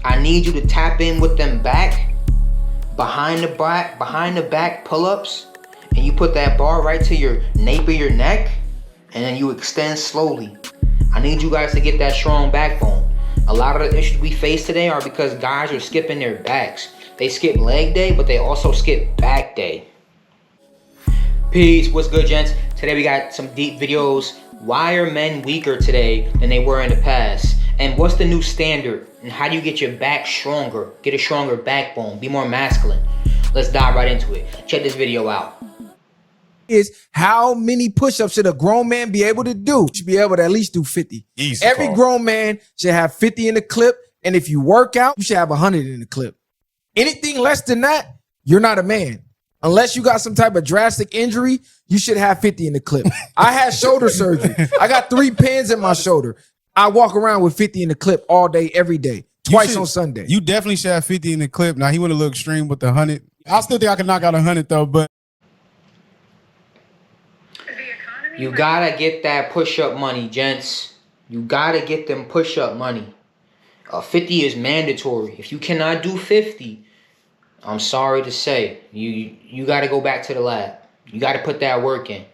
I need you to tap in with them behind the back pull-ups, and you put that bar right to your nape of your neck, and then you extend slowly. I need you guys to get that strong backbone. A lot of the issues we face today are because guys are skipping their backs. They skip leg day, but they also skip back day. Peace, what's good, gents? Today we got some deep videos. Why are men weaker today than they were in the past? And what's the new standard? And how do you get your back stronger? Get a stronger backbone, be more masculine. Let's dive right into it. Check this video out. Is how many push-ups should a grown man be able to do? You should be able to at least do 50. Easy Every call. grown man should have 50 in the clip. And if you work out, you should have 100 in the clip. Anything less than that, you're not a man. Unless you got some type of drastic injury, you should have 50 in the clip. I had shoulder surgery. I got 3 pins in my shoulder. I walk around with 50 in the clip all day, every day, twice on Sunday. You definitely should have 50 in the clip. Now, he went a little extreme with the 100. I still think I can knock out 100, though, but. You gotta get that push-up money, gents. You gotta get them push-up money. 50 is mandatory. If you cannot do 50, I'm sorry to say, you gotta go back to the lab. You gotta put that work in.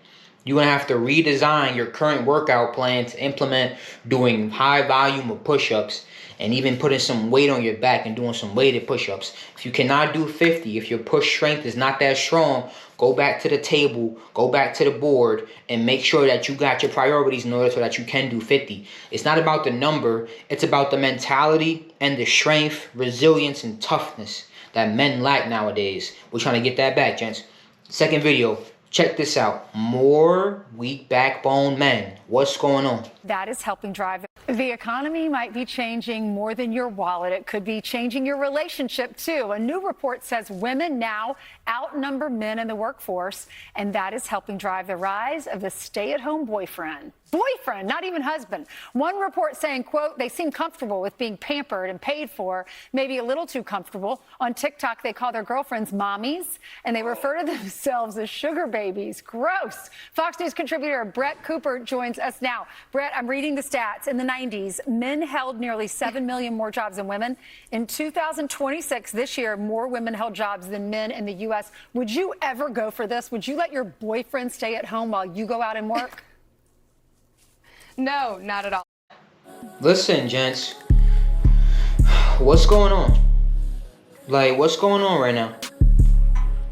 You're gonna have to redesign your current workout plan to implement doing high volume of push-ups and even putting some weight on your back and doing some weighted push-ups. If you cannot do 50, if your push strength is not that strong, go back to the table, go back to the board, and make sure that you got your priorities in order so that you can do 50. It's not about the number, it's about the mentality and the strength, resilience, and toughness that men lack nowadays. We're trying to get that back, gents. Second video, check this out. More weak backbone men. What's going on? That is helping drive. The economy might be changing more than your wallet. It could be changing your relationship, too. A new report says women now outnumber men in the workforce, and that is helping drive the rise of the stay-at-home boyfriend. Boyfriend, not even husband. One report saying, quote, they seem comfortable with being pampered and paid for, maybe a little too comfortable. On TikTok, they call their girlfriends mommies, and they refer to themselves as sugar babies. Gross. Fox News contributor Brett Cooper joins us now. Brett, I'm reading the stats. In the 90s, men held nearly 7 million more jobs than women. In 2026, this year, more women held jobs than men in the U.S. Would you ever go for this? Would you let your boyfriend stay at home while you go out and work? No, not at all. Listen, gents. What's going on? Like, what's going on right now?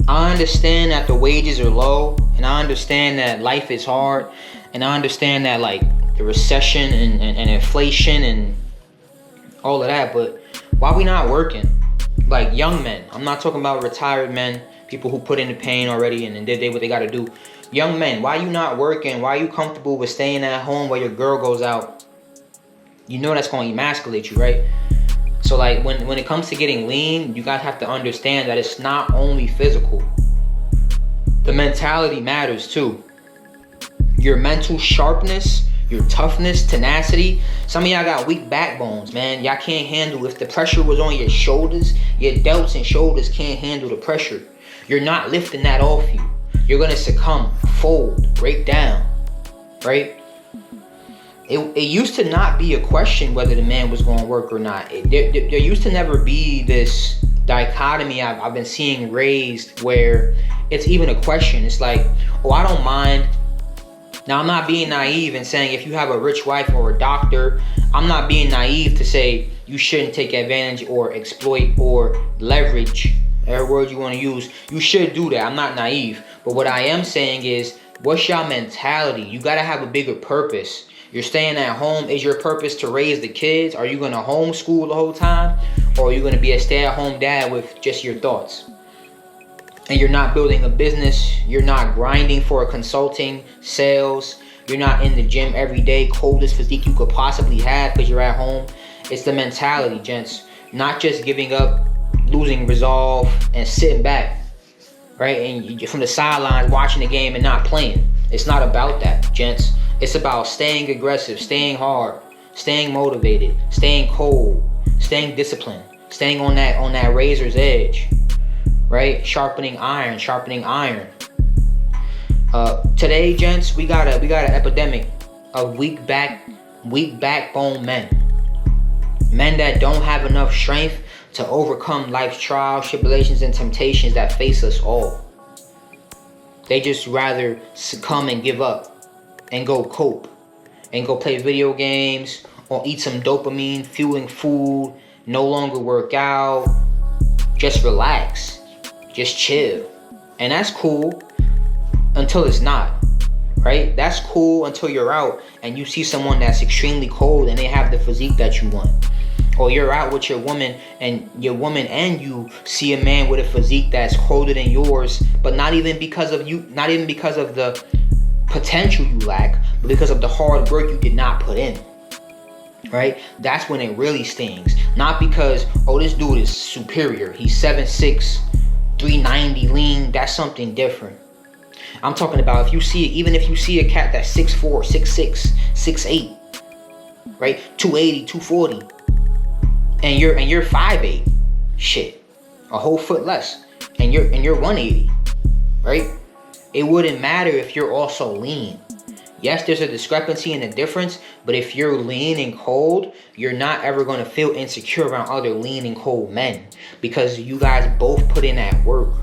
I understand that the wages are low, and I understand that life is hard, and I understand that, like, the recession and inflation and all of that, but why we not working? Like, young men. I'm not talking about retired men, people who put in the pain already and did what they got to do. Young men, why you not working? Why are you comfortable with staying at home while your girl goes out? You know that's going to emasculate you, right? So, like, when it comes to getting lean, you guys have to understand that it's not only physical. The mentality matters, too. Your mental sharpness, your toughness, tenacity. Some of y'all got weak backbones, man. Y'all can't handle, if the pressure was on your shoulders, your delts and shoulders can't handle the pressure. You're not lifting that off you. You're going to succumb, fold, break down, right? It used to not be a question whether the man was going to work or not. There used to never be this dichotomy I've been seeing raised where it's even a question. It's like, oh, I don't mind. Now, I'm not being naive and saying if you have a rich wife or a doctor, I'm not being naive to say you shouldn't take advantage or exploit or leverage, every word you want to use. You should do that. I'm not naive. But what I am saying is, what's your mentality? You got to have a bigger purpose. You're staying at home. Is your purpose to raise the kids? Are you going to homeschool the whole time? Or are you going to be a stay-at-home dad with just your thoughts? And you're not building a business. You're not grinding for a consulting, sales. You're not in the gym every day, coldest physique you could possibly have because you're at home. It's the mentality, gents. Not just giving up, losing resolve, and sitting back, right? And you from the sidelines watching the game and not playing. It's not about that, gents. It's about staying aggressive, staying hard, staying motivated, staying cold, staying disciplined, staying on that razor's edge, right? Sharpening iron, sharpening iron. Today, gents, we got an epidemic of weak backbone men. Men that don't have enough strength to overcome life's trials, tribulations, and temptations that face us all. They just rather succumb and give up and go cope and go play video games or eat some dopamine fueling food, no longer work out, just relax, just chill. And that's cool until it's not, right? That's cool until you're out and you see someone that's extremely cold and they have the physique that you want. Or you're out with your woman and you see a man with a physique that's colder than yours, but not even because of the potential you lack, but because of the hard work you did not put in. Right? That's when it really stings. Not because, oh, this dude is superior. He's 7'6", 390 lean. That's something different. I'm talking about even if you see a cat that's 6'4", 6'6", 6'8", right? 280, 240. And you're 5'8", shit, a whole foot less, and you're 180, right? It wouldn't matter if you're also lean. Yes, there's a discrepancy and a difference, but if you're lean and cold, you're not ever going to feel insecure around other lean and cold men because you guys both put in that work.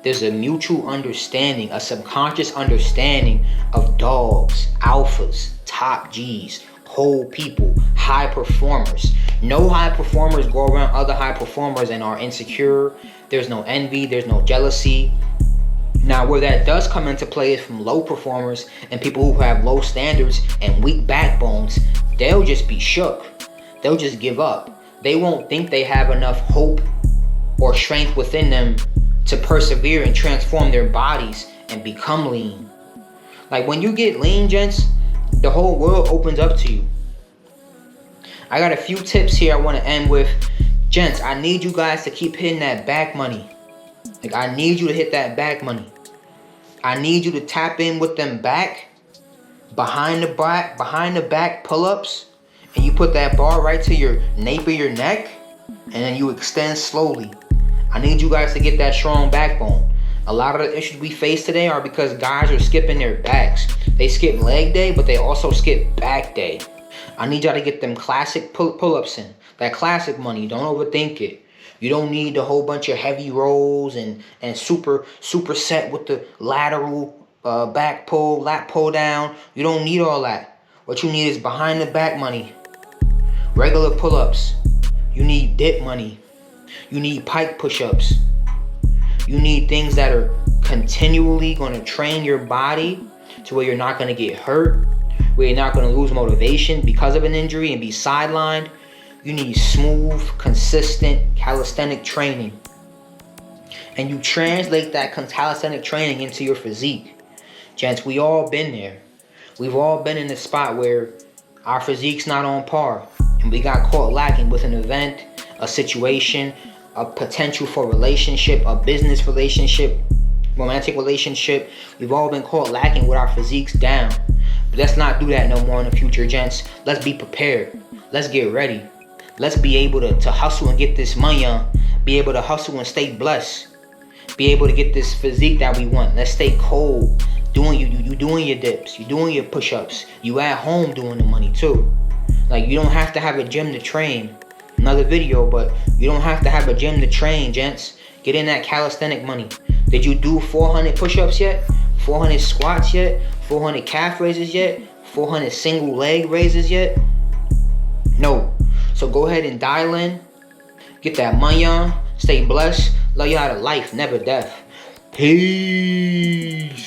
There's a mutual understanding, a subconscious understanding of dogs, alphas, top G's, whole people, high performers. No high performers go around other high performers and are insecure. There's no envy, there's no jealousy. Now, where that does come into play is from low performers and people who have low standards and weak backbones. They'll just be shook. They'll just give up. They won't think they have enough hope or strength within them to persevere and transform their bodies and become lean. Like when you get lean, gents, the whole world opens up to you. I got a few tips here I want to end with. Gents, I need you guys to keep hitting that back money. Like, I need you to hit that back money. I need you to tap in with them behind the back pull-ups, and you put that bar right to your nape of your neck, and then you extend slowly. I need you guys to get that strong backbone. A lot of the issues we face today are because guys are skipping their backs. They skip leg day, but they also skip back day. I need y'all to get them classic pull-ups in. That classic money. Don't overthink it. You don't need a whole bunch of heavy rolls and super set with the lateral back pull, lat pull down. You don't need all that. What you need is behind the back money. Regular pull-ups. You need dip money. You need pike push-ups. You need things that are continually going to train your body to where you're not going to get hurt, where you're not going to lose motivation because of an injury and be sidelined. You need smooth, consistent calisthenic training. And you translate that calisthenic training into your physique. Gents, we all been there. We've all been in the spot where our physique's not on par. And we got caught lacking with an event, a situation, a potential for relationship, a business relationship, romantic relationship. We've all been caught lacking with our physiques down. But let's not do that no more in the future, gents. Let's be prepared. Let's get ready. Let's be able to hustle and get this money on. Be able to hustle and stay blessed. Be able to get this physique that we want. Let's stay cold. You doing your dips. You doing your push-ups. You at home doing the money too. Like, you don't have to have a gym to train. Another video, but you don't have to have a gym to train, gents. Get in that calisthenic money. Did you do 400 push-ups yet? 400 squats yet? 400 calf raises yet? 400 single leg raises yet? No. So go ahead and dial in. Get that money on. Stay blessed. Love you out of life, never death. Peace.